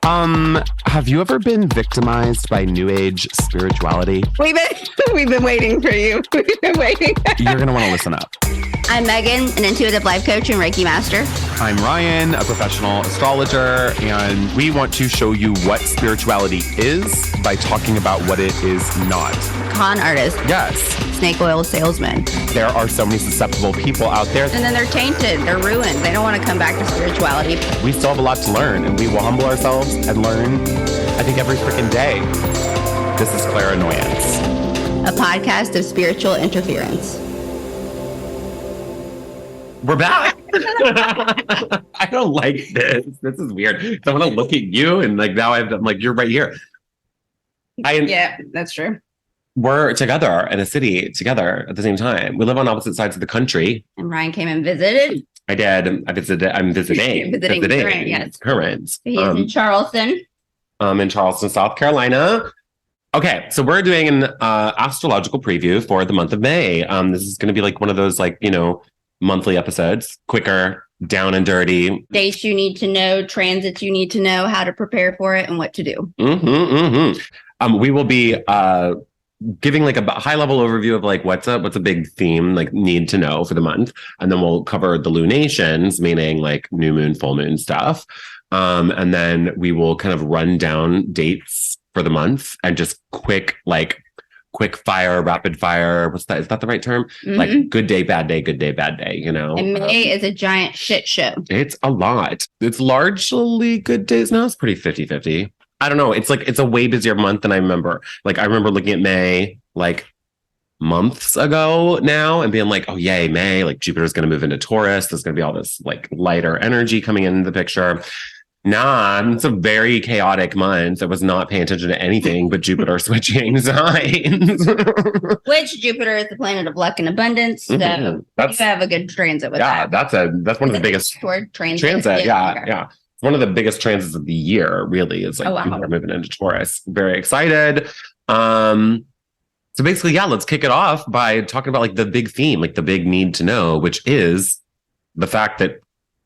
Have you ever been victimized by New Age spirituality? We've been waiting for you. We've been waiting. You're going to want to listen up. I'm Megan, an intuitive life coach and Reiki master. I'm Ryan, a professional astrologer, and we want to show you what spirituality is by talking about what it is not. Con artist. Yes. Snake oil salesman. There are so many susceptible people out there. And then they're tainted. They're ruined. They don't want to come back to spirituality. We still have a lot to learn, and we will humble ourselves and learn, I think, every freaking day. This is Clairannoyance, a podcast of spiritual interference. We're back. I don't like this. This is weird. So I want to look at you, and like now I'm like, you're right here. Yeah, that's true. We're together in a city together at the same time. We live on opposite sides of the country. And Ryan came and visited. I did. I'm visiting. Visiting current, yes. Current. He's in Charleston. In Charleston, South Carolina. Okay, so we're doing an astrological preview for the month of May. This is going to be like one of those, like, you know, monthly episodes, quicker, down and dirty. Dates you need to know, transits you need to know, how to prepare for it, and what to do. We will be giving like a high level overview of like what's a big theme, like need to know for the month, and then we'll cover the lunations, meaning like new moon, full moon stuff, and then we will kind of run down dates for the month and just quick fire, rapid fire. What's that? Is that the right term? Mm-hmm. Like good day, bad day, good day, bad day, you know? And May is a giant shit show. It's a lot. It's largely good days now. It's pretty 50-50. I don't know. It's like, it's a way busier month than I remember. Like I remember looking at May like months ago now and being like, oh yay, May, like Jupiter's going to move into Taurus. There's going to be all this like lighter energy coming into the picture. Nah, it's a very chaotic month. I was not paying attention to anything but Jupiter switching signs. Which Jupiter is the planet of luck and abundance. So you have a good transit with that. That's one of the biggest transit. Yeah. One of the biggest transits of the year, really, is like Jupiter moving into Taurus. Very excited. So basically, let's kick it off by talking about like the big theme, like the big need to know, which is the fact that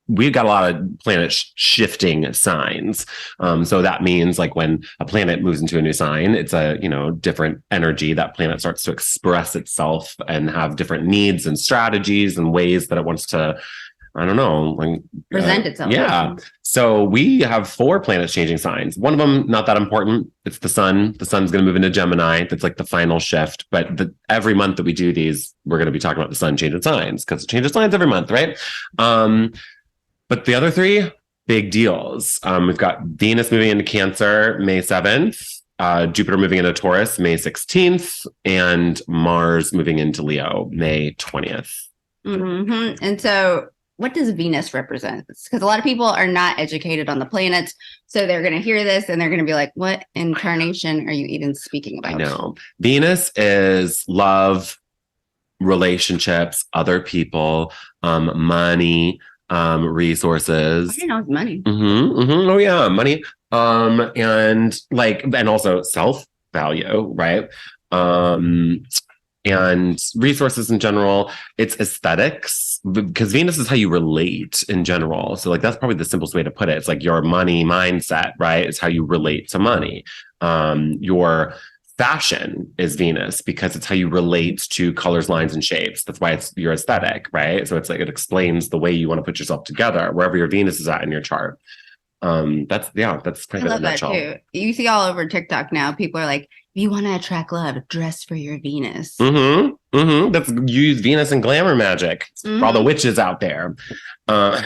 we've got a lot of planet shifting signs. So that means like when a planet moves into a new sign, it's a, you know, different energy. That planet starts to express itself and have different needs and strategies and ways that it wants to, I don't know, like present itself. Yeah. So we have 4 planets changing signs. One of them, not that important. It's the sun. The sun's going to move into Gemini. That's like the final shift. But every month that we do these, we're going to be talking about the sun changing signs because it changes signs every month, right? But the other 3 big deals. We've got Venus moving into Cancer May 7th, Jupiter moving into Taurus May 16th, and Mars moving into Leo May 20th. Mm-hmm. And so what does Venus represent? Because a lot of people are not educated on the planets. So they're going to hear this and they're going to be like, what incarnation are you even speaking about? I know. Venus is love, relationships, other people, money, resources. I didn't know it was money. Oh yeah, money. And also self-value, right? And resources in general. It's aesthetics, because Venus is how you relate in general. So like that's probably the simplest way to put it. It's like your money mindset, right? It's how you relate to money. Your fashion is Venus because it's how you relate to colors, lines, and shapes. That's why it's your aesthetic, right? So it's like it explains the way you want to put yourself together, wherever your Venus is at in your chart. That's kind of a nutshell. Too. You see all over TikTok now, people are like, if you want to attract love, dress for your Venus. That's use Venus and glamour magic for all the witches out there. I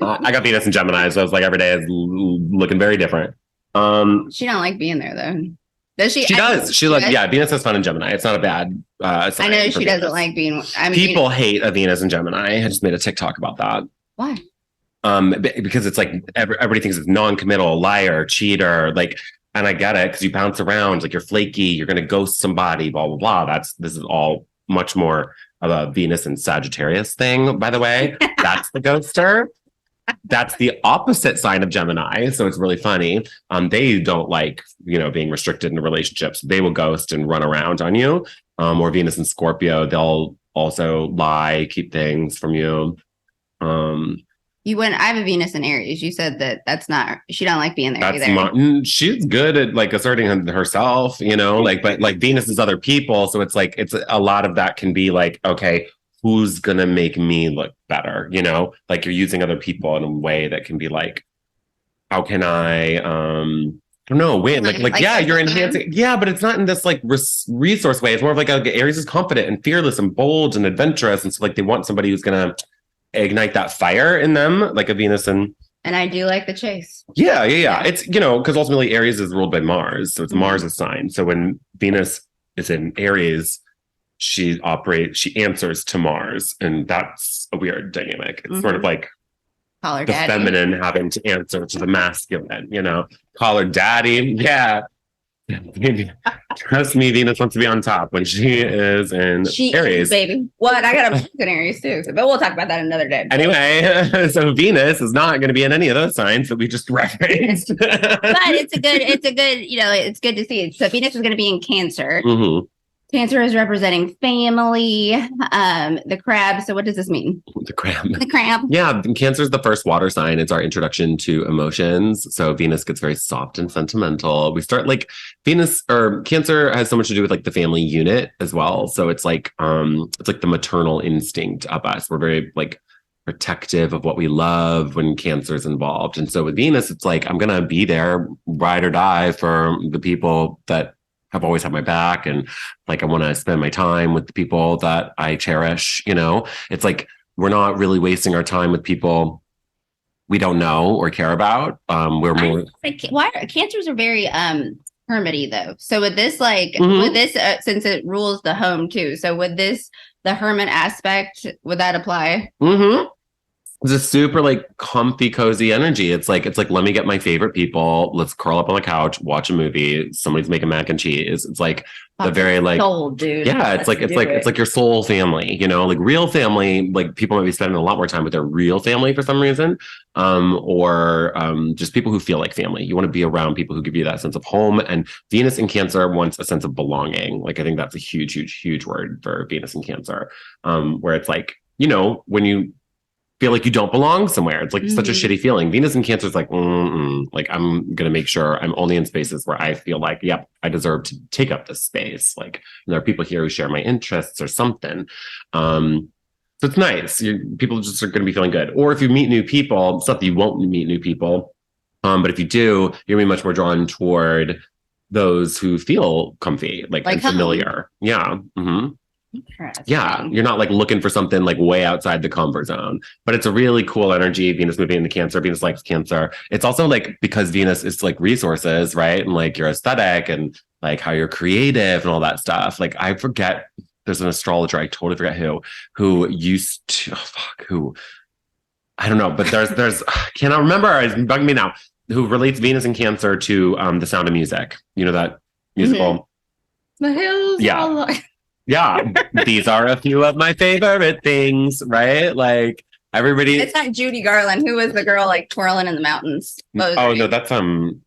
got Venus and Gemini, so it's like every day is looking very different. She don't like being there though. Does she? She does. She like, yeah, Venus has fun in Gemini. It's not a bad sign. I know she Venus. doesn't like being. People hate a Venus and Gemini. I just made a TikTok about that. Why? Because it's like everybody thinks it's non-committal, liar, cheater, like, and I get it because you bounce around, like you're flaky, you're gonna ghost somebody, blah blah blah. This is all much more of a Venus and Sagittarius thing, by the way. That's the ghoster. That's the opposite sign of Gemini. So it's really funny. They don't like, being restricted in relationships. They will ghost and run around on you. Or Venus and Scorpio, they'll also lie, keep things from you. I have a Venus in Aries. You said that's not, she don't like being there either. She's good at like asserting herself, but like Venus is other people. So it's like, it's a lot of that can be like, okay, who's going to make me look better? Like you're using other people in a way that can be like, how can I, don't know, win? Like yeah, you're enhancing. Yeah, but it's not in this like resource way. It's more of like Aries is confident and fearless and bold and adventurous. And so like they want somebody who's going to ignite that fire in them, like a Venus and I do like the chase. Yeah. It's, because ultimately Aries is ruled by Mars. So it's Mars' sign. So when Venus is in Aries, she answers to Mars. And that's a weird dynamic. It's sort of like the feminine having to answer to the masculine, call her daddy. Yeah. Trust me, Venus wants to be on top when she is in Aries. Baby. What? I got a in Aries too, but we'll talk about that another day. Anyway, so Venus is not going to be in any of those signs that we just referenced. But it's a good, it's good to see. So Venus is going to be in Cancer. Mm-hmm. Cancer is representing family, the crab. So what does this mean? The crab. The crab. Yeah, Cancer is the first water sign. It's our introduction to emotions. So Venus gets very soft and sentimental. We start like Cancer has so much to do with like the family unit as well. So it's like the maternal instinct of us. We're very like protective of what we love when Cancer is involved. And so with Venus, it's like, I'm going to be there, ride or die for the people that have always had my back. And like, I want to spend my time with the people that I cherish. It's like, we're not really wasting our time with people we don't know or care about. We're more. Why Cancers are very hermity though. So with this, with this, since it rules the home too. So with this, the hermit aspect, would that apply? Mm-hmm. It's a super like comfy, cozy energy. It's like, let me get my favorite people. Let's curl up on the couch, watch a movie. Somebody's making mac and cheese. It's like the very like soul, dude. Yeah, it's like your soul family, like real family. Like people might be spending a lot more time with their real family for some reason. Or just people who feel like family. You want to be around people who give you that sense of home. And Venus in Cancer wants a sense of belonging. Like I think that's a huge, huge, huge word for Venus in Cancer. Where it's like, when you feel like you don't belong somewhere. It's like such a shitty feeling. Venus in Cancer is like, like I'm going to make sure I'm only in spaces where I feel like, yep, I deserve to take up this space. Like there are people here who share my interests or something. So it's nice. People just are going to be feeling good. Or if you meet new people, it's not that you won't meet new people. But if you do, you're going to be much more drawn toward those who feel comfy, like and familiar. Yeah. Mm-hmm. Yeah, you're not like looking for something like way outside the comfort zone, but it's a really cool energy. Venus moving into Cancer. Venus likes Cancer. It's also like because Venus is like resources, right? And like your aesthetic and like how you're creative and all that stuff. Like I forget, there's an astrologer, I totally forget who used to, I don't know, but there's cannot remember. It's bugging me now. Who relates Venus and Cancer to The Sound of Music? That musical. The hills. Yeah. Yeah, these are a few of my favorite things, right? Like everybody. It's not Judy Garland. Who was the girl like twirling in the mountains? Oh no, that's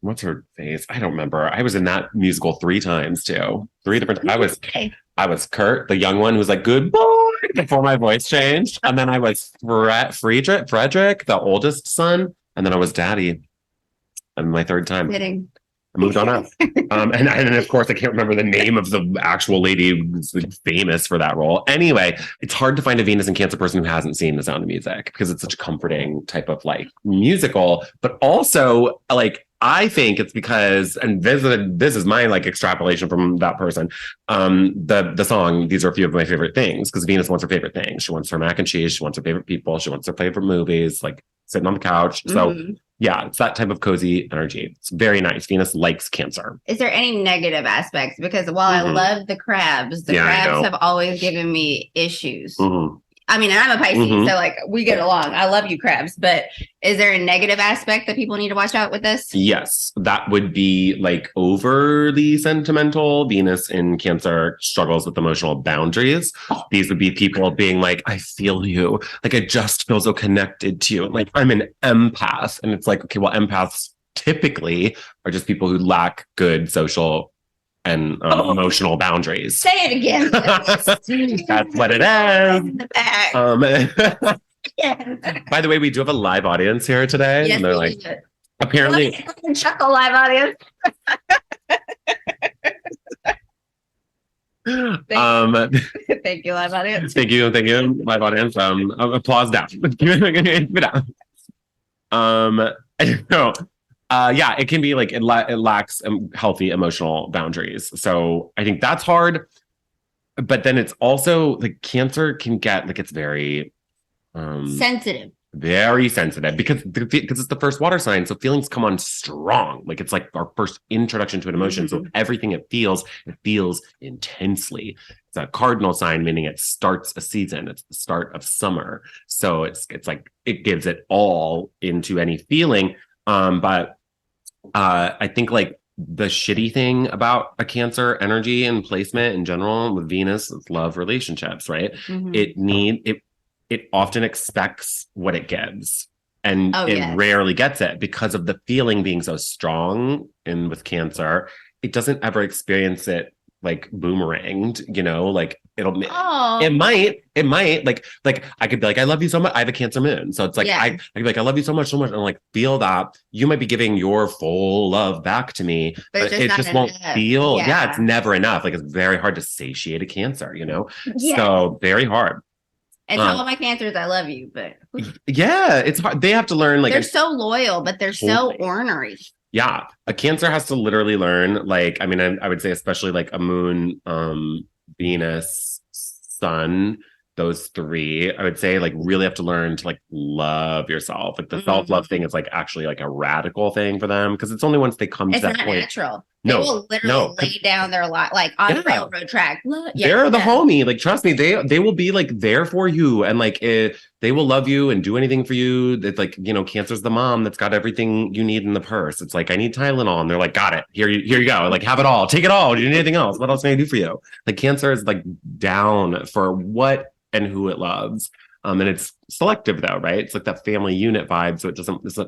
what's her face? I don't remember. I was in that musical 3 times too. 3 different. I was Kurt, the young one, who was like good boy before my voice changed, and then I was Frederick, the oldest son, and then I was Daddy. And my 3rd time. Fitting. I moved on up. And of course, I can't remember the name of the actual lady who's famous for that role. Anyway, it's hard to find a Venus and Cancer person who hasn't seen The Sound of Music because it's such a comforting type of like musical. But also, like, I think it's because, and this is my like extrapolation from that person, the song, these are a few of my favorite things, because Venus wants her favorite things. She wants her mac and cheese. She wants her favorite people. She wants her favorite movies, like sitting on the couch. So yeah, it's that type of cozy energy. It's very nice. Venus likes Cancer. Is there any negative aspects? Because while I love the crabs, crabs have always given me issues. I mean, I'm a Pisces, so like we get along. I love you, crabs. But is there a negative aspect that people need to watch out with this? Yes, that would be like overly sentimental. Venus in Cancer struggles with emotional boundaries. These would be people being like, I feel you. Like, I just feel so connected to you. Like, I'm an empath. And it's like, okay, well, empaths typically are just people who lack good social and emotional boundaries. Say it again. That's what it is. By the way, we do have a live audience here today. Yes, and they're like, apparently. Chuckle live audience. Thank you, live audience. Thank you, live audience. Applause down. I don't know. Yeah, it can be like it lacks healthy emotional boundaries. So I think that's hard. But then it's also like Cancer can get like it's very sensitive. Very sensitive because it's the first water sign. So feelings come on strong. Like it's like our first introduction to an emotion. So everything it feels intensely. It's a cardinal sign, meaning it starts a season. It's the start of summer. So it's like it gives it all into any feeling. But I think like the shitty thing about a Cancer energy and placement in general with Venus is love relationships, right? It often expects what it gives, and rarely gets it because of the feeling being so strong. And with Cancer, it doesn't ever experience it like boomeranged, like it might like I could be like, I love you so much. I have a Cancer moon. So it's like, I could be like, I love you so much. And like, feel that you might be giving your full love back to me, but it just won't feel, it's never enough. Like it's very hard to satiate a Cancer, so very hard. And to all my Cancers, I love you, but it's hard. They have to learn like they're so loyal, but they're so ornery. Yeah, a Cancer has to literally learn. Like, I mean, I would say especially like a Moon, Venus, Sun. Those three, I would say, like really have to learn to like love yourself. Like the self-love thing is like actually like a radical thing for them because it's only once they come to that point. It's not natural. They will literally lay down their life like on the railroad track. They're the homie. Like, trust me, they will be like there for you, and like they will love you and do anything for you. It's like, Cancer's the mom that's got everything you need in the purse. It's like, I need Tylenol, and they're like, got it. Here you go. Like, have it all. Take it all. Do you need anything else? What else can I do for you? Like, Cancer is like down for what and who it loves. And it's selective though, right? It's like that family unit vibe. So it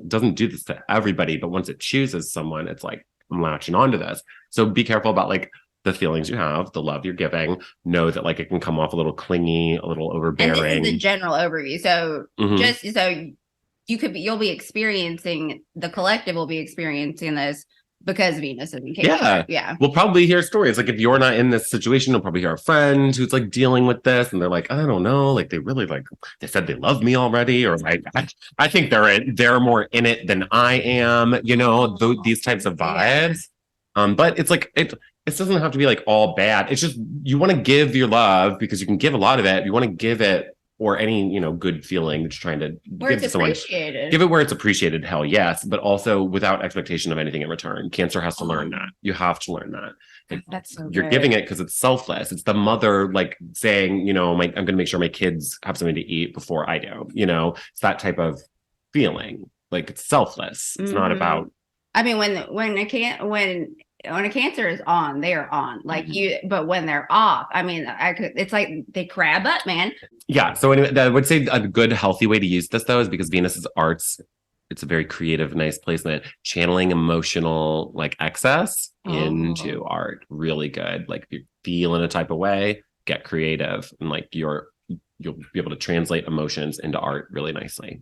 doesn't do this to everybody, but once it chooses someone, it's like, I'm latching onto this. So be careful about like the feelings you have, the love you're giving. Know that like it can come off a little clingy, a little overbearing. And this is the general overview. So just so you'll be experiencing, the collective will be experiencing this because Venus is in Cancer. Yeah. We'll probably hear stories. Like if you're not in this situation, you'll probably hear a friend who's like dealing with this and they're like, I don't know, like they really like, they said they love me already. Or like, I think they're more in it than I am, these types of vibes. But it's like, it doesn't have to be like all bad. It's just, you want to give your love because you can give a lot of it. You want to give it, or any, good feeling that you're trying to give to someone. Give it where it's appreciated, hell yes, but also without expectation of anything in return. Cancer has to learn that. You have to learn that. Like, that's so you're giving it because it's selfless. It's the mother like saying, I'm going to make sure my kids have something to eat before I do. It's that type of feeling. Like it's selfless. It's not about. I mean, when a Cancer is on, they are on. Like but when they're off, I mean, it's like they crab up, man. Yeah. So anyway, I would say a good, healthy way to use this though is because Venus is arts. It's a very creative, nice placement. Channeling emotional like excess into art, really good. Like if you're feeling a type of way, get creative, and like you'll be able to translate emotions into art really nicely.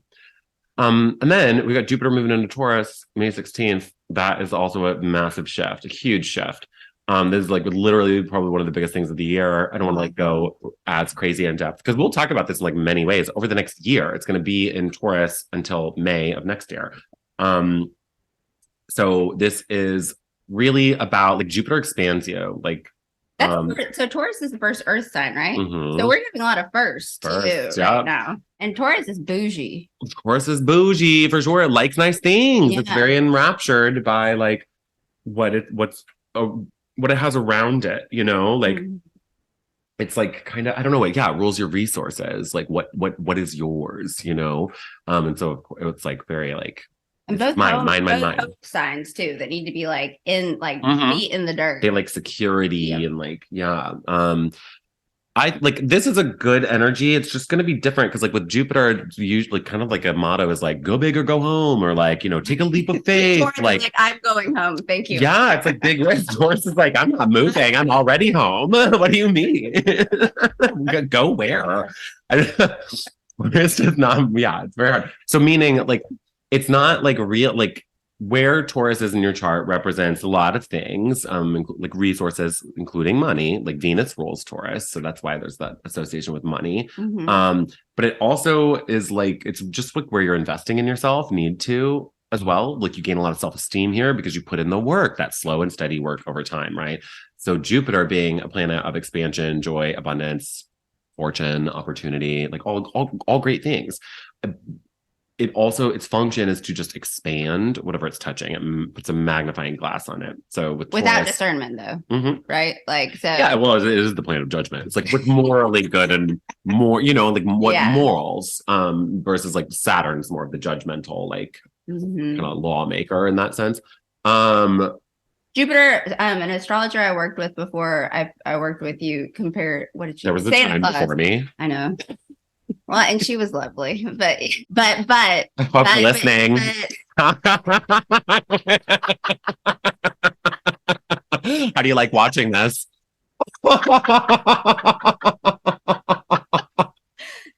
And then we got Jupiter moving into Taurus, May 16th. That is also a massive shift, a huge shift. This is like literally probably one of the biggest things of the year. I don't want to like go as crazy in depth because we'll talk about this in like many ways over the next year. It's going to be in Taurus until May of next year. So this is really about like Jupiter expands you, like. So Taurus is the first Earth sign, right? So we're having a lot of firsts too right now. And Taurus is bougie. Taurus is bougie for sure. It likes nice things. It's very enraptured by like what it has around it. Like it's like kind of, I don't know what. Yeah, it rules your resources. Like what is yours? And so it's like very like. And both mine. Signs too that need to be like in like feet in the dirt. They like security and like I like this is a good energy. It's just going to be different because like with Jupiter, usually kind of like a motto is like go big or go home, or like take a leap of faith. like I'm going home. Thank you. Yeah, it's like big risk. Taurus is like I'm not moving. I'm already home. What do you mean? Go where? Taurus does not, yeah, it's very hard. So meaning like, it's not like real, like where Taurus is in your chart represents a lot of things, like resources, including money, like Venus rules Taurus. So that's why there's that association with money. But it also is like, it's just like where you're investing in yourself, need to as well. Like you gain a lot of self-esteem here because you put in the work, that slow and steady work over time, right? So Jupiter being a planet of expansion, joy, abundance, fortune, opportunity, like all great things. It also, its function is to just expand whatever it's touching. It puts a magnifying glass on it. So without Taurus, discernment though, right? Like, so yeah, well, it is the planet of judgment. It's like with morally good and more, like what morals, versus like Saturn's more of the judgmental, like kind of lawmaker in that sense. Jupiter, an astrologer I worked with before I worked with you, compared, what did you There was a time before me. I know. Well, and she was lovely, but I hope you're listening. How do you like watching this?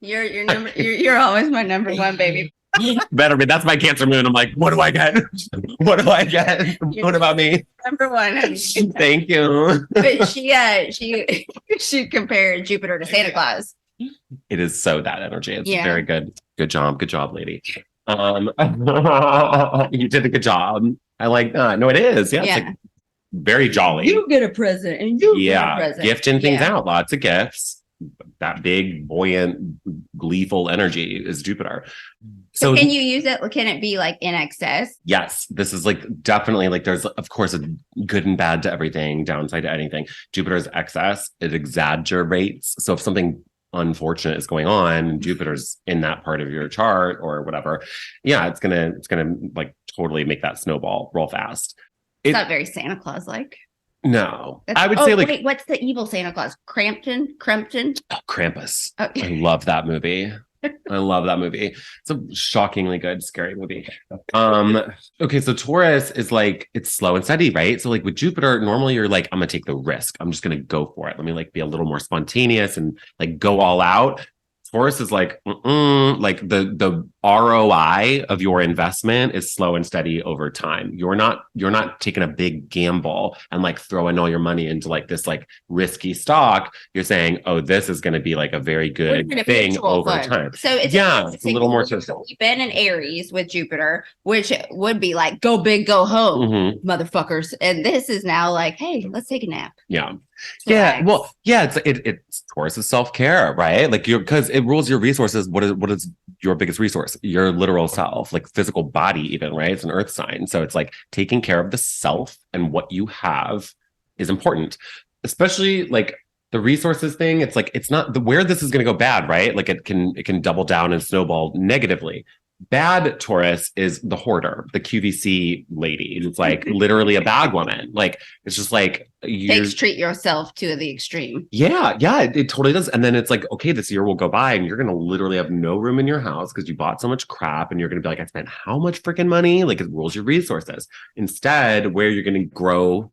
You're always my number one, baby. Better be. That's my Cancer moon. I'm like, what do I get? What do I get? What about me? Number one. Thank you. But she compared Jupiter to Santa Claus. It is so that energy. It's very good. Good job, lady. You did a good job. I like that. No, it is. Yeah. It's like very jolly. You get a present and you get a present. Gifting things out. Lots of gifts. That big, buoyant, gleeful energy is Jupiter. So can you use it? Can it be like in excess? Yes. This is like definitely like there's of course a good and bad to everything, downside to anything. Jupiter's excess, it exaggerates. So if something unfortunate is going on, Jupiter's in that part of your chart or whatever, it's gonna like totally make that snowball roll fast. It's not very Santa Claus like. No, I would say like, wait, what's the evil Santa Claus? Crampton? Oh, Krampus. I love that movie. It's a shockingly good, scary movie. Okay, so Taurus is like, it's slow and steady, right? So like with Jupiter, normally you're like, I'm gonna take the risk. I'm just gonna go for it. Let me like be a little more spontaneous and like go all out. Taurus is like, like the ROI of your investment is slow and steady over time. You're not taking a big gamble and like throwing all your money into like this like risky stock. You're saying, oh, this is going to be like a very good thing over time. So it's a little more social. We've been in Aries with Jupiter, which would be like, go big, go home, motherfuckers. And this is now like, hey, let's take a nap. Yeah. Yeah. Well, yeah, it's Taurus is self-care, right? Like because it rules your resources. What is your biggest resource? Your literal self, like physical body, even, right? It's an earth sign. So it's like taking care of the self and what you have is important, especially like the resources thing. It's like, it's not where this is going to go bad, right? Like it can double down and snowball negatively. Bad Taurus is the hoarder, the QVC lady. It's like literally a bag woman. Like it's just like treat yourself to the extreme. Yeah, it totally does. And then it's like, okay, this year will go by and you're gonna literally have no room in your house because you bought so much crap, and you're gonna be like, I spent how much freaking money? Like it rules your resources. Instead, where you're gonna grow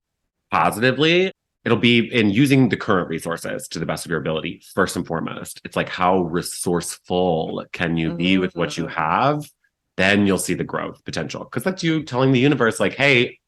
positively, it'll be in using the current resources to the best of your ability. First and foremost, it's like, how resourceful can you be with what you have? Then you'll see the growth potential, because that's you telling the universe like, hey,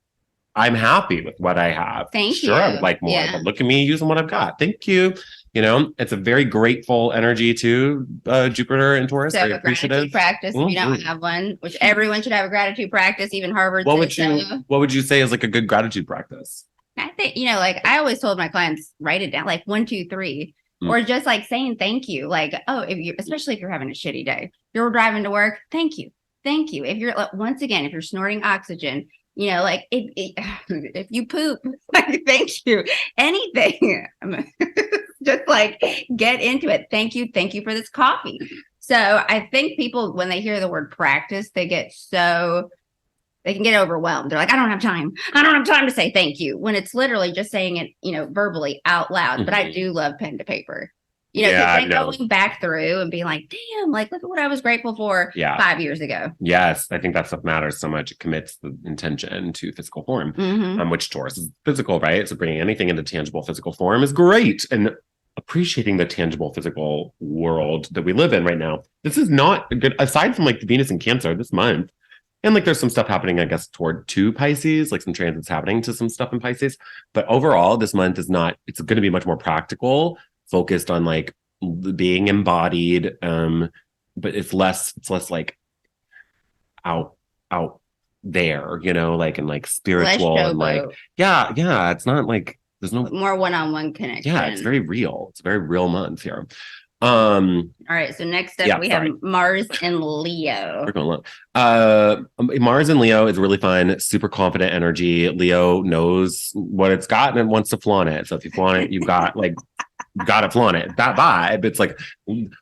I'm happy with what I have. Thank you. Sure, I would like more, but look at me using what I've got. Thank you. It's a very grateful energy to Jupiter and Taurus. So very appreciative practice. If you don't have one, which everyone should have a gratitude practice, even Harvard. What would you say is like a good gratitude practice? I think, like I always told my clients, write it down, like 1, 2, 3, or just like saying thank you. Like, especially if you're having a shitty day, you're driving to work. Thank you. Thank you. If you're, once again, if you're snorting oxygen, like if you poop, like, thank you. Anything. Just like get into it. Thank you. Thank you for this coffee. So I think people, when they hear the word practice, they can get overwhelmed. They're like, I don't have time. I don't have time to say thank you, when it's literally just saying it, verbally out loud. But I do love pen to paper, going back through and being like, damn, like, look at what I was grateful for 5 years ago. Yes. I think that stuff matters so much. It commits the intention to physical form, which Taurus is physical, right? So bringing anything into tangible physical form is great. And appreciating the tangible physical world that we live in right now. This is not good, aside from like the Venus and Cancer this month. And like there's some stuff happening, I guess, toward to Pisces, like some transits happening to some stuff in Pisces. But overall, this month is not, it's going to be much more practical, focused on like being embodied. But it's less like out there, you know, like and like spiritual and like, yeah. It's not like there's no more one-on-one connection. Yeah, it's very real. It's a very real month here. All right, so next up we have Mars and Leo. We're going low. Mars and Leo is really fun, super confident energy. Leo knows what it's got and it wants to flaunt it. So if you flaunt it, you've got like gotta flaunt it. That vibe. It's like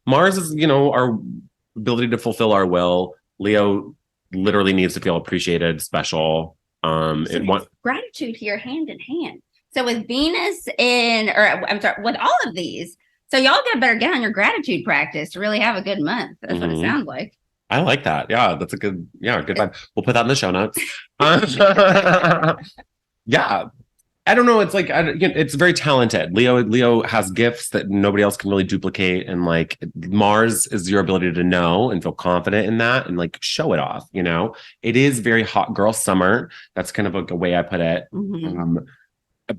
Mars is, you know, our ability to fulfill our will. Leo literally needs to feel appreciated, special. Gratitude here hand in hand. So with Venus with all of these, so y'all better get on your gratitude practice to really have a good month. That's what it sounds like. I like that. Yeah, that's a good vibe. We'll put that in the show notes. Yeah. I don't know. It's like, it's very talented. Leo has gifts that nobody else can really duplicate. And like Mars is your ability to know and feel confident in that and like show it off, you know? It is very hot girl summer. That's kind of like a way I put it.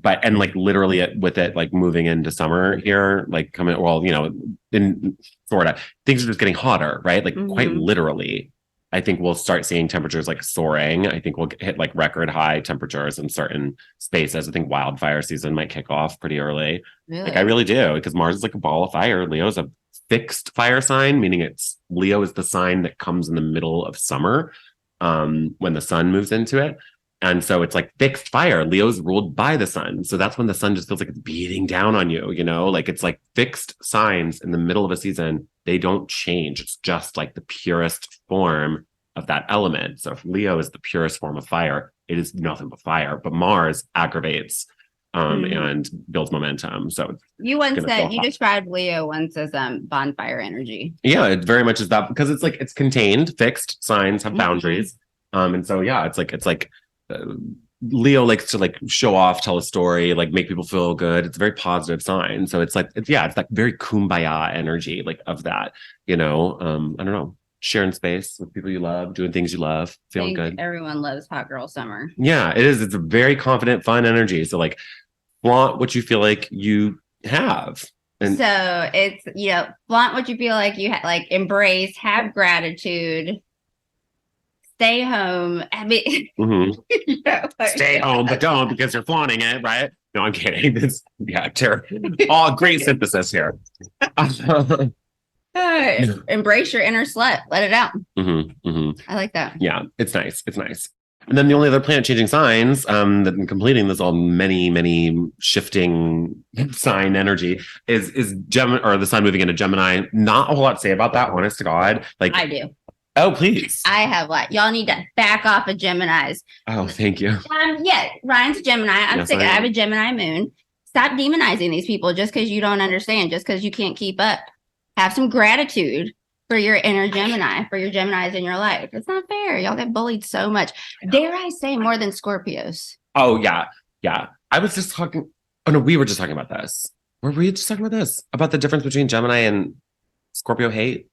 But like literally with it like moving into summer here, like coming, well, you know, in Florida, things are just getting hotter, right? Like quite literally. I think we'll start seeing temperatures like soaring. I think we'll hit like record high temperatures in certain spaces. I think wildfire season might kick off pretty early. Really? Like I really do, because Mars is like a ball of fire. Leo's a fixed fire sign, meaning Leo is the sign that comes in the middle of summer when the sun moves into it. And so it's like fixed fire. Leo's ruled by the sun. So that's when the sun just feels like it's beating down on you, you know, like it's like fixed signs in the middle of a season. They don't change. It's just like the purest form of that element. So if Leo is the purest form of fire, it is nothing but fire. But Mars aggravates and builds momentum. So you described Leo once as bonfire energy. Yeah, it very much is that, because it's like it's contained, fixed signs have boundaries. And so it's like Leo likes to like show off, tell a story, like make people feel good. It's a very positive sign. So it's like, it's like very kumbaya energy, like of that, you know, I don't know, sharing space with people you love, doing things you love, feeling good. Everyone loves hot girl summer. Yeah, it is. It's a very confident, fun energy. So like flaunt what you feel like you have. And so it's, you know, flaunt what you feel like you have, like embrace, have gratitude. Stay home. I mean, stay home, but don't, because you're flaunting it, right? No, I'm kidding. All great synthesis here. Embrace your inner slut. Let it out. I like that. Yeah, it's nice. It's nice. And then the only other planet changing signs that completing this all many shifting sign energy is Gemini, or the sun moving into Gemini. Not a whole lot to say about that, honest to God. Like I do. Oh, please. I have y'all need to back off of Geminis. Oh, thank you. Ryan's a Gemini. I'm sick. I have a Gemini moon. Stop demonizing these people just because you don't understand, just because you can't keep up. Have some gratitude for your inner Gemini, for your Geminis in your life. It's not fair. Y'all get bullied so much. Dare I say more than Scorpios? Oh, yeah. Yeah. I was just talking. Oh, no, we were just talking about this. Were we just talking about this? About the difference between Gemini and Scorpio hate?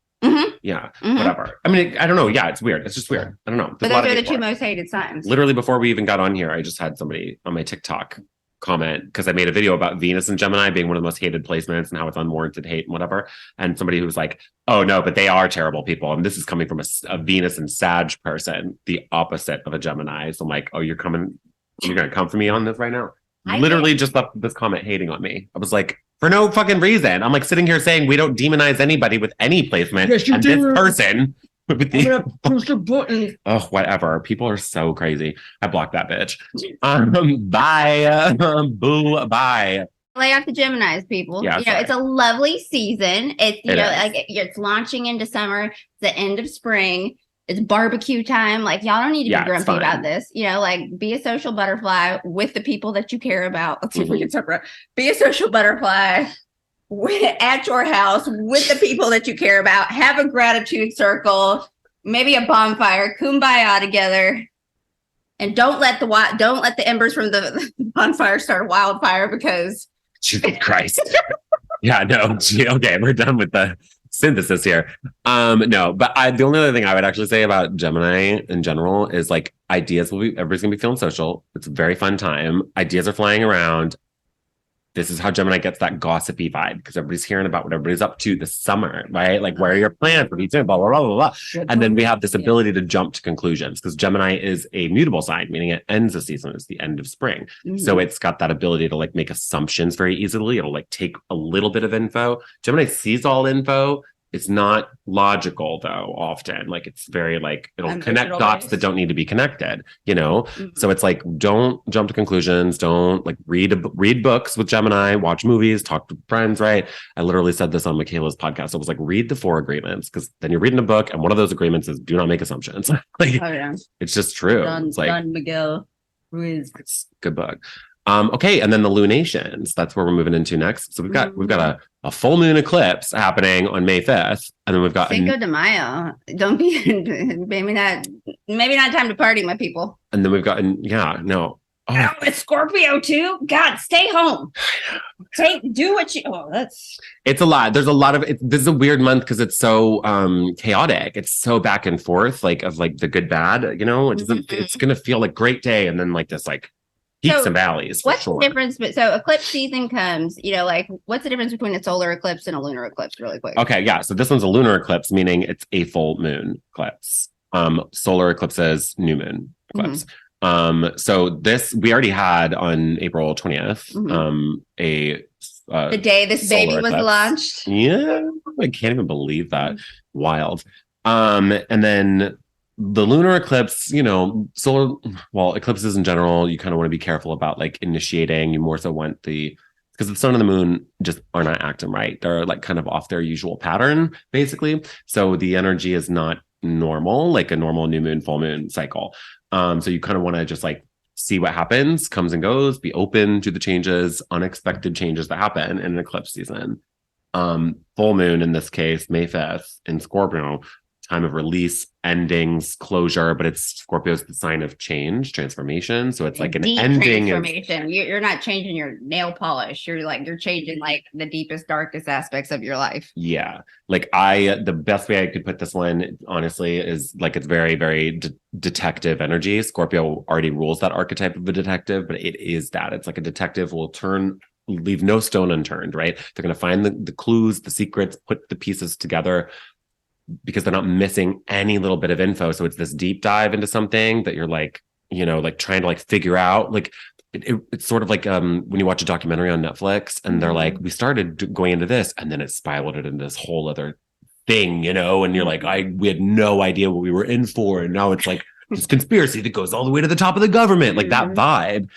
Yeah, whatever. I mean, I don't know. Yeah, it's weird. It's just weird. I don't know. But those are the two most hated signs. Literally, before we even got on here, I just had somebody on my TikTok comment, because I made a video about Venus and Gemini being one of the most hated placements and how it's unwarranted hate and whatever. And somebody who was like, oh, no, but they are terrible people. And this is coming from a Venus and Sag person, the opposite of a Gemini. So I'm like, oh, you're going to come for me on this right now? Literally just left this comment hating on me. I was like, for no fucking reason. I'm like sitting here saying we don't demonize anybody with any placement. Yes, and this person with the push a button. Oh, whatever. People are so crazy. I blocked that bitch. Bye. Boo. Bye. Lay off the Geminis, people. Yeah, it's a lovely season. It's it's launching into summer. It's the end of spring. It's barbecue time. Like, y'all don't need to be grumpy about this. You know, like, be a social butterfly with the people that you care about. Let's see if we can separate. Be a social butterfly at your house with the people that you care about. Have a gratitude circle, maybe a bonfire, kumbaya together, and don't let the embers from the bonfire start a wildfire, because Jesus Christ. Yeah, no. Okay, we're done with the synthesis here. No, but the only other thing I would actually say about Gemini in general is like everybody's gonna be feeling social. It's a very fun time. Ideas are flying around. This is how Gemini gets that gossipy vibe because everybody's hearing about what everybody's up to this summer, right? Like, where are your plans? What are you doing? Blah, blah, blah, blah, blah. And then we have this ability to jump to conclusions because Gemini is a mutable sign, meaning it ends the season. It's the end of spring. Mm-hmm. So it's got that ability to like make assumptions very easily. It'll like take a little bit of info. Gemini sees all info. It's not logical though, often. Like it's very like it'll connect dots that don't need to be connected, you know? Mm-hmm. So it's like don't jump to conclusions, don't like read books with Gemini, watch movies, talk to friends, right? I literally said this on Michaela's podcast. I was like, read the 4 agreements, because then you're reading a book and one of those agreements is do not make assumptions. Like it's just true. It's like Don Miguel Ruiz. It's a good book. Okay, and then the lunations. That's where we're moving into next. So we've got a full moon eclipse happening on May 5th, and then we've got Cinco de Mayo. Don't be maybe not time to party, my people. And then we've got it's Scorpio too. God, stay home. Do what you. It's a lot. There's a lot of it. This is a weird month because it's so chaotic. It's so back and forth, like of like the good bad. You know, it doesn't. It's gonna feel like great day, and then like this like. Peaks and valleys. What's the difference? So eclipse season comes, like what's the difference between a solar eclipse and a lunar eclipse really quick? Okay. Yeah. So this one's a lunar eclipse, meaning it's a full moon eclipse. Solar eclipses, new moon eclipse. Mm-hmm. So this, we already had on April 20th, the day this baby was launched. Yeah. I can't even believe that. Wild. And then the lunar eclipse, eclipses in general, you kind of want to be careful about like initiating. You more so want because the sun and the moon just are not acting right. They're like kind of off their usual pattern, basically. So the energy is not normal, like a normal new moon, full moon cycle. So you kind of want to just like see what happens, comes and goes, be open to the changes, unexpected changes that happen in an eclipse season. Full moon in this case, May 5th in Scorpio, time of release, endings, closure, but Scorpio's the sign of change, transformation. So it's like an ending. Transformation. You're not changing your nail polish. You're changing like the deepest, darkest aspects of your life. Yeah. Like the best way I could put this one, honestly, is like it's very, very detective energy. Scorpio already rules that archetype of a detective, but it is that. It's like a detective will leave no stone unturned, right? They're going to find the clues, the secrets, put the pieces together, because they're not missing any little bit of info. So it's this deep dive into something that you're like, like trying to like figure out. Like it's sort of like when you watch a documentary on Netflix and they're like, we started going into this and then it spiraled into this whole other thing, and you're like, we had no idea what we were in for. And now it's like this conspiracy that goes all the way to the top of the government. Like that vibe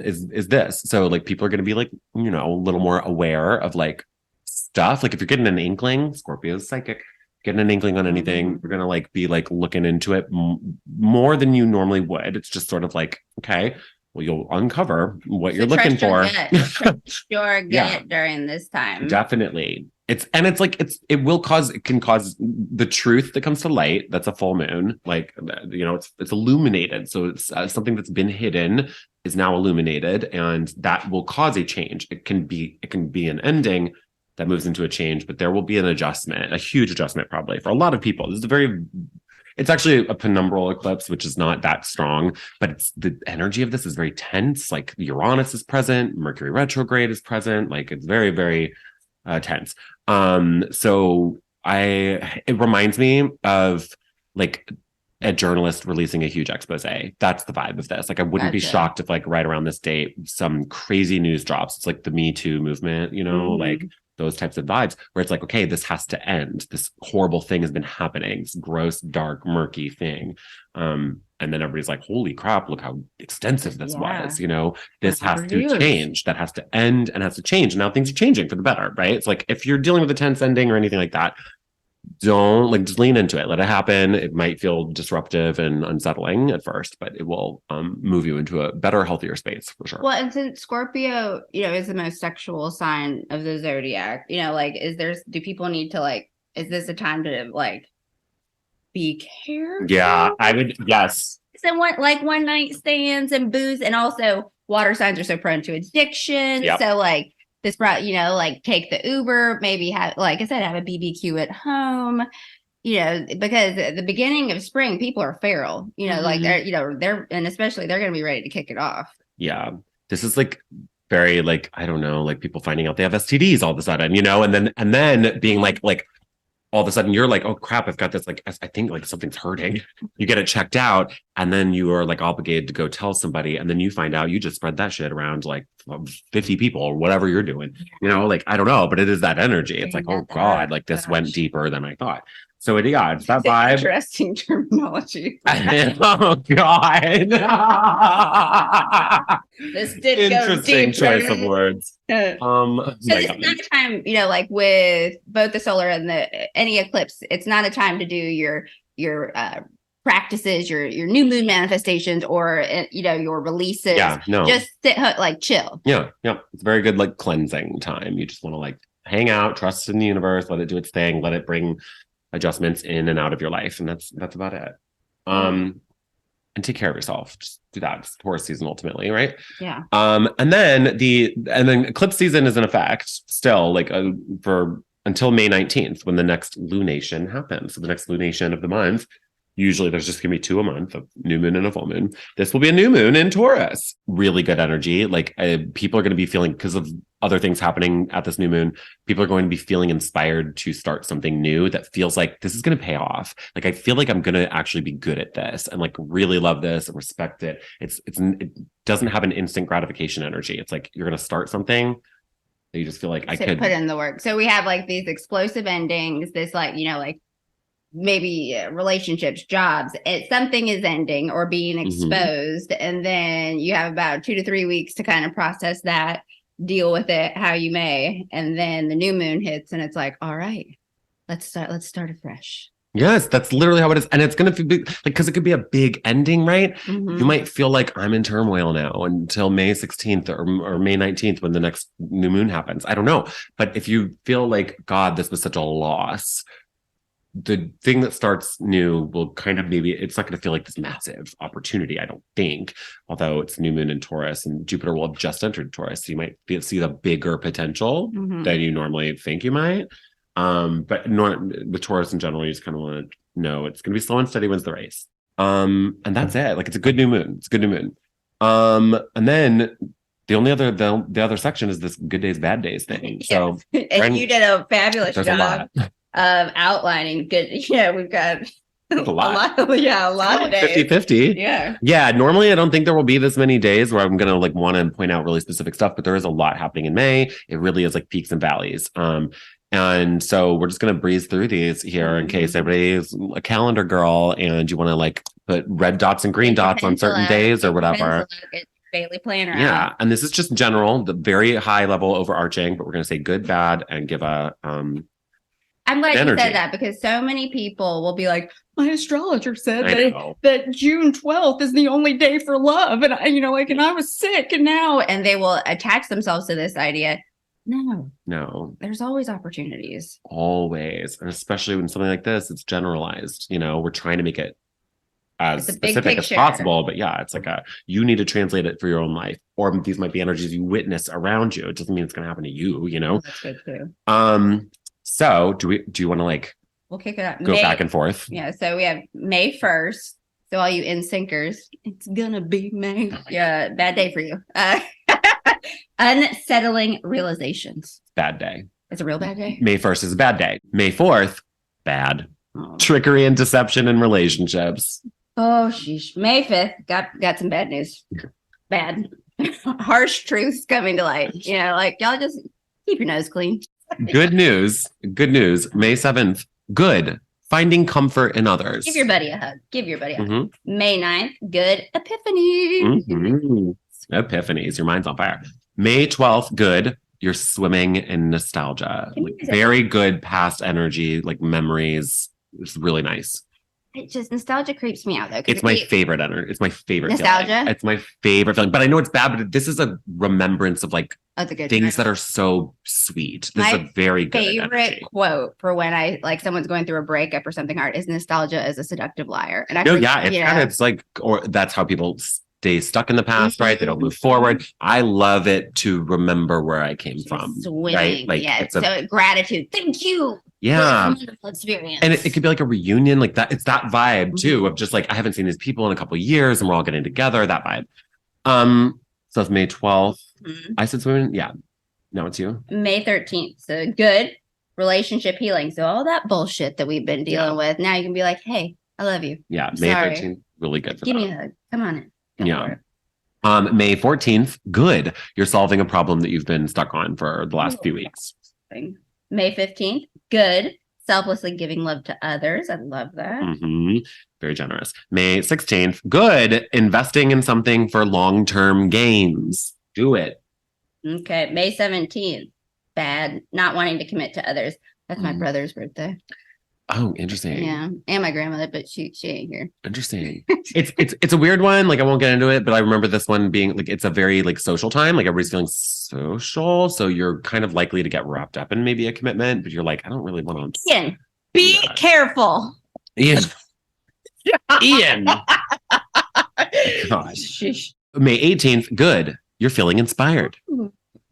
is this. So like people are going to be like, a little more aware of like stuff. Like if you're getting an inkling, Scorpio's psychic, getting an inkling on anything, you're going to like be like looking into it more than you normally would. It's just sort of like, okay, well, you'll uncover what you're looking for. Your gut during this time. Definitely. It can cause the truth that comes to light. That's a full moon. Like, it's illuminated. So it's something that's been hidden is now illuminated, and that will cause a change. It can be an ending that moves into a change, but there will be an adjustment, a huge adjustment probably for a lot of people. It's actually a penumbral eclipse, which is not that strong, but the energy of this is very tense. Like Uranus is present, Mercury retrograde is present. Like it's very, very tense. So it reminds me of like a journalist releasing a huge expose. That's the vibe of this. Like I wouldn't be shocked if like right around this date, some crazy news drops. It's like the Me Too movement, like those types of vibes where it's like, okay, this has to end. This horrible thing has been happening, this gross, dark, murky thing. And then everybody's like, holy crap, look how extensive this was. This has to change. That has to end and has to change. And now things are changing for the better, right? It's like if you're dealing with a tense ending or anything like that, don't just lean into it. Let it happen. It might feel disruptive and unsettling at first, but it will move you into a better, healthier space for sure. Well, and since Scorpio, is the most sexual sign of the zodiac, do people need to like, is this a time to like be careful? Yeah, I would. Yes. So one night stands and booze, and also water signs are so prone to addiction. Yep. So like like take the Uber, maybe have, like I said, have a BBQ at home, because at the beginning of spring, people are feral, like and especially they're going to be ready to kick it off. Yeah. This is like very like, I don't know, like people finding out they have STDs all of a sudden, and then being like all of a sudden you're like, oh crap, I've got this, like, I think like something's hurting. You get it checked out and then you are like obligated to go tell somebody. And then you find out you just spread that shit around like 50 people or whatever you're doing, like, I don't know, but it is that energy. It's like, oh God, like this went deeper than I thought. So it's that vibe. Interesting terminology. Oh God. This did interesting choice of words. So this is not a time, like with both the solar and any eclipse, it's not a time to do your practices, your new moon manifestations, or your releases. Yeah, no. Just sit, like chill. Yeah. It's a very good like cleansing time. You just want to like hang out, trust in the universe, let it do its thing, let it bring adjustments in and out of your life, and that's about it. And take care of yourself. Just do that. It's Taurus season ultimately, right? Yeah. And then eclipse season is in effect still, like for until May 19th, when the next lunation happens. So the next lunation of the month. Usually there's just going to be 2 a month, of new moon and a full moon. This will be a new moon in Taurus. Really good energy. Like people are going to be feeling, because of other things happening at this new moon, people are going to be feeling inspired to start something new that feels like this is going to pay off. Like I feel like I'm going to actually be good at this and like really love this and respect it. It doesn't have an instant gratification energy. It's like you're going to start something that you just feel like I could put in the work. So we have like these explosive endings, this like, like maybe relationships, jobs, something is ending or being exposed. And then you have about 2 to 3 weeks to kind of process that, deal with it how you may. And then the new moon hits and it's like, all right, let's start afresh. Yes, that's literally how it is. And it's going to be like, because it could be a big ending, right? You might feel like I'm in turmoil now until May 16th or May 19th when the next new moon happens. I don't know. But if you feel like, God, this was such a loss, the thing that starts new will kind of maybe, it's not going to feel like this massive opportunity, I don't think, although it's new moon in Taurus and Jupiter will have just entered Taurus. So you might see the bigger potential than you normally think you might. But with Taurus in general, you just kind of want to know it's going to be slow and steady wins the race. And that's it. Like it's a good new moon. It's a good new moon. And then the other section is this good days, bad days thing. So and you did a fabulous job of outlining good. Yeah, we've got a lot of days. 50-50. Yeah. Normally I don't think there will be this many days where I'm going to like want to point out really specific stuff, but there is a lot happening in May. It really is like peaks and valleys. And so we're just going to breeze through these here in case everybody's a calendar girl and you want to like put red dots and green dots on certain days or whatever. Daily planner. Yeah. And this is just general, the very high level overarching, but we're going to say good, bad, and give a, I'm glad energy. You said that because so many people will be like, my astrologer said that June 12th is the only day for love. And I was sick and now, and they will attach themselves to this idea. No, there's always opportunities. Always. And especially when something like this, it's generalized, we're trying to make it as specific as possible, but yeah, it's like you need to translate it for your own life, or these might be energies you witness around you. It doesn't mean it's going to happen to you, That's good too. So do you want to like, we'll kick it up. Go back and forth. Yeah. So we have May 1st. So all you in-syncers, it's gonna be May. Yeah. Bad day for you. Unsettling realizations. Bad day. It's a real bad day. May 1st is a bad day. May 4th, bad. Trickery and deception in relationships. Oh, sheesh. May 5th, got some bad news. Bad. Harsh truths coming to light. Like y'all just keep your nose clean. Good news. May 7th, good. Finding comfort in others. Give your buddy a hug. May 9th, good. Epiphany. Epiphanies. Your mind's on fire. May 12th, good. You're swimming in nostalgia. Like, very good past energy, like memories. It's really nice. It just nostalgia creeps me out though. It's my favorite energy. It's my favorite nostalgia. Feeling. It's my favorite feeling. But I know it's bad, but this is a remembrance of like things that are so sweet. This is a very good favorite quote for when I like someone's going through a breakup or something hard is nostalgia is a seductive liar. And it's kind of, it's like, or that's how people stay stuck in the past, right? They don't move forward. I love it to remember where I came from. Swimming, right? Like, so gratitude. Thank you. Yeah. Wonderful experience. And it could be like a reunion, like that. It's that vibe too of just like, I haven't seen these people in a couple of years and we're all getting together, that vibe. So it's May 12th. I said swimming. Yeah. Now it's you. May 13th. So good relationship healing. So all that bullshit that we've been dealing with, now you can be like, hey, I love you. Yeah. May 13th. Really good for Give me a hug. Come on in. Yeah. May 14th, good. You're solving a problem that you've been stuck on for the last few weeks. May 15th, good. Selflessly giving love to others. I love that. Very generous. May 16th, good. Investing in something for long-term gains. Do it. Okay. May 17th, bad. Not wanting to commit to others. That's my brother's birthday. Oh, interesting. Yeah, and my grandmother, but she ain't here. Interesting. It's a weird one. Like, I won't get into it, but I remember this one being like, it's a very like social time. Like, everybody's feeling social, so you're kind of likely to get wrapped up in maybe a commitment, but you're like, I don't really want to. Ian, be careful. Ian. Gosh. May 18th, good. You're feeling inspired.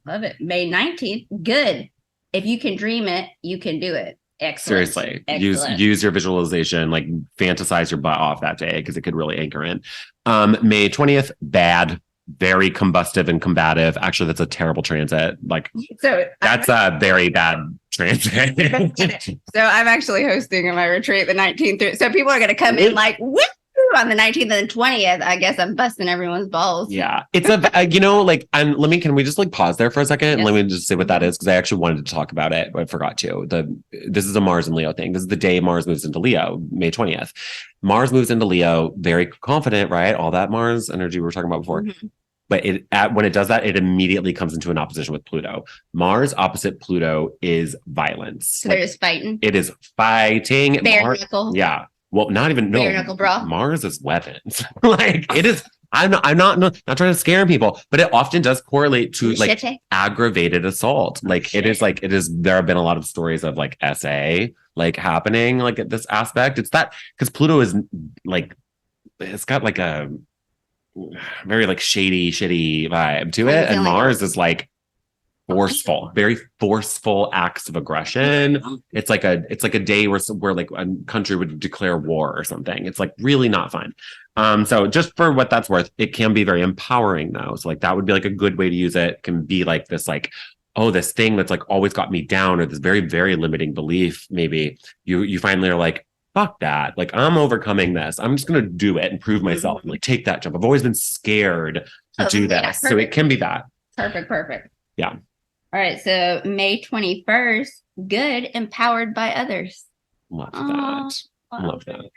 Love it. May 19th, good. If you can dream it, you can do it. Excellent. Seriously. Use your visualization, like fantasize your butt off that day because it could really anchor in. May 20th, bad, very combustive and combative. Actually, that's a terrible transit. Like, so that's a very bad transit. So I'm actually hosting my retreat the 19th. So people are going to come in like, woo! On the 19th and the 20th, I guess I'm busting everyone's balls. Yeah. It's can we just like pause there for a second? Yes. And let me just say what that is. Cause I actually wanted to talk about it, but I forgot to. This is a Mars and Leo thing. This is the day Mars moves into Leo, May 20th. Mars moves into Leo, very confident, right? All that Mars energy we were talking about before. But when it does that, it immediately comes into an opposition with Pluto. Mars opposite Pluto is violence. So they're just fighting. It is fighting. Bare knuckle. Yeah. Well, not even bare knuckle brawl. Mars is weapons. Like it is. I'm not trying to scare people, but it often does correlate to like aggravated assault. Like it is. There have been a lot of stories of like SA like happening like at this aspect. It's that because Pluto is like it's got like a very like shady, shitty vibe to it, and Mars is like forceful, very forceful acts of aggression. It's like a day where like a country would declare war or something. It's like really not fun. So just for what that's worth, it can be very empowering though. So like that would be like a good way to use it. Can be like this like, oh, this thing that's like always got me down, or this very, very limiting belief. Maybe you finally are like, fuck that. Like I'm overcoming this. I'm just gonna do it and prove myself and like take that jump. I've always been scared to do this. Yeah, so it can be that. Perfect. Yeah. All right, so May 21st, good, empowered by others. Love that.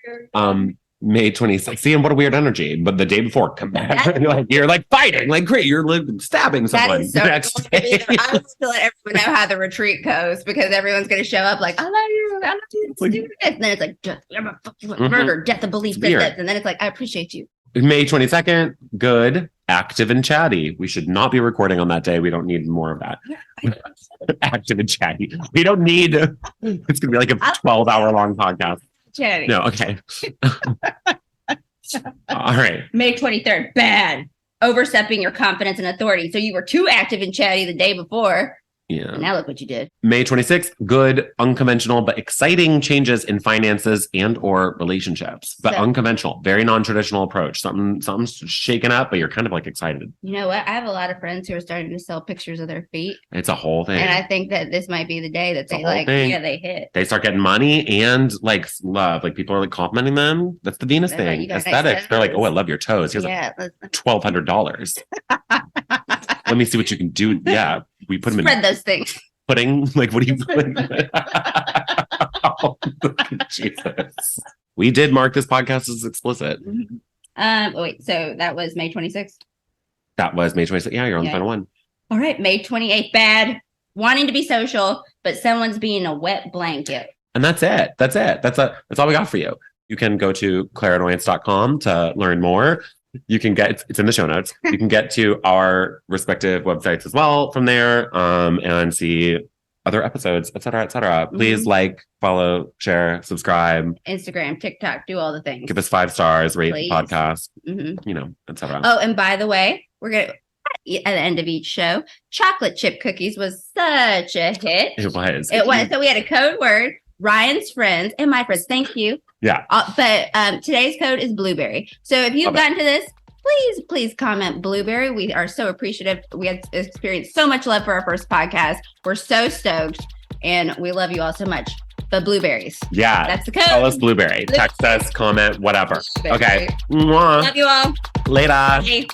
May 26th. See, and what a weird energy. But the day before, come back. You're like fighting, like great. You're like stabbing someone. So next day. I'm just to let everyone know how the retreat goes because everyone's going to show up like, I love you. I love you. Let's do this. And then it's like, I'm gonna fuck you with murder, death of belief. And then it's like, I appreciate you. May 22nd, good, active and chatty. We should not be recording on that day. We don't need more of that. Active and chatty. We don't need, it's going to be like a 12-hour long podcast. Chatty. No, okay. All right. May 23rd, bad. Overstepping your confidence and authority. So you were too active and chatty the day before. Yeah. And now look what you did. May 26th, good, unconventional, but exciting changes in finances and or relationships. But unconventional, very non-traditional approach. Something's shaken up, but you're kind of like excited. You know what? I have a lot of friends who are starting to sell pictures of their feet. It's a whole thing. And I think that this might be the day that they hit. They start getting money and like love. Like people are like complimenting them. That's the Venus thing. Like, aesthetics. They're like, oh, I love your toes. Here's $1,200. Let me see what you can do. Yeah. We put them Spread those things. Pudding? Like, what do you put? Oh, Jesus. We did mark this podcast as explicit. Wait, so that was May 26th? That was May 26th. Yeah, you're on the final one. All right, May 28th, bad. Wanting to be social, but someone's being a wet blanket. And that's it. That's all we got for you. You can go to clairaudience.com to learn more. You can get it's in the show notes. You can get to our respective websites as well from there and see other episodes, etc., etc. Please like, follow, share, subscribe. Instagram, TikTok, do all the things. Give us 5 stars, rate the podcast, etc. Oh, and by the way, we're going to, at the end of each show, chocolate chip cookies was such a hit. It was. So we had a code word, Ryan's friends and my friends. Thank you. Yeah. But today's code is blueberry. So if you've gotten to this, please comment blueberry. We are so appreciative. We had experienced so much love for our first podcast. We're so stoked and we love you all so much. But blueberries. Yeah. That's the code. Tell us blueberry. Text us, comment, whatever. Blueberry. Okay. Love you all. Later. Bye.